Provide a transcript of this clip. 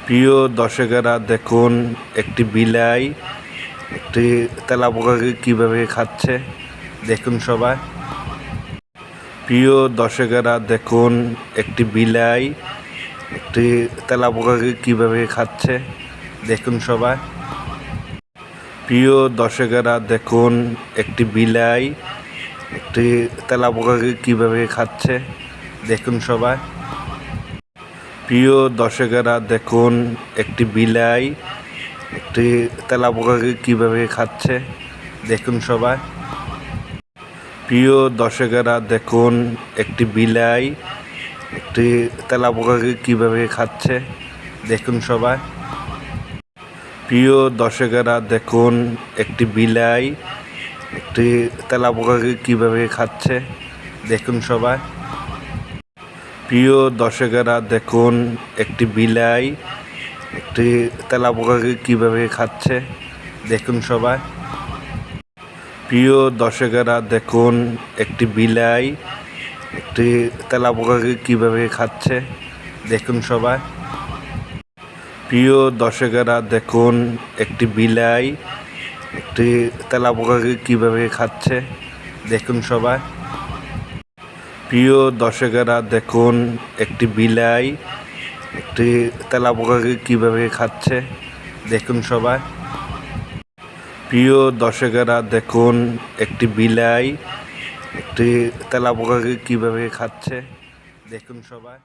প্রিয় দর্শকেরা দেখুন, একটি বিলাই একটি তেলাপোকাকে কীভাবে খাচ্ছে দেখুন সবাই। প্রিয় দর্শকেরা দেখুন, একটি বিলাই একটি তেলাপোকাকে কীভাবে খাচ্ছে দেখুন সবাই। প্রিয় দর্শকেরা দেখুন, একটি বিলাই একটি তেলাপোকাকে কীভাবে খাচ্ছে দেখুন সবাই। প্রিয় দর্শকেরা দেখুন, একটি বিলাই একটি তেলাপোকাকে কীভাবে খাচ্ছে দেখুন সবাই। প্রিয় দর্শকেরা দেখুন, একটি বিলাই একটি তেলাপোকাকে কীভাবে খাচ্ছে দেখুন সবাই। প্রিয় দর্শকেরা দেখুন, একটি বিলাই একটি তেলাপোকাকে কীভাবে খাচ্ছে দেখুন সবাই। প্রিয় দর্শকেরা দেখুন, একটি বিলাই একটি তেলাপোকাকে কীভাবে খাচ্ছে দেখুন সবাই। প্রিয় দর্শকেরা দেখুন, একটি বিলাই একটি তেলাপোকাকে কীভাবে খাচ্ছে দেখুন সবাই। প্রিয় দর্শকেরা দেখুন, একটি বিলাই একটি তেলাপোকাকে কীভাবে খাচ্ছে দেখুন সবাই। প্রিয় দর্শকেরা দেখুন, একটি বিলাই একটি তেলাপোকাকে কীভাবে খাচ্ছে দেখুন সবাই। প্রিয় দর্শকেরা দেখুন, একটি বিলাই একটি তেলাপোকাকে কীভাবে খাচ্ছে দেখুন সবাই।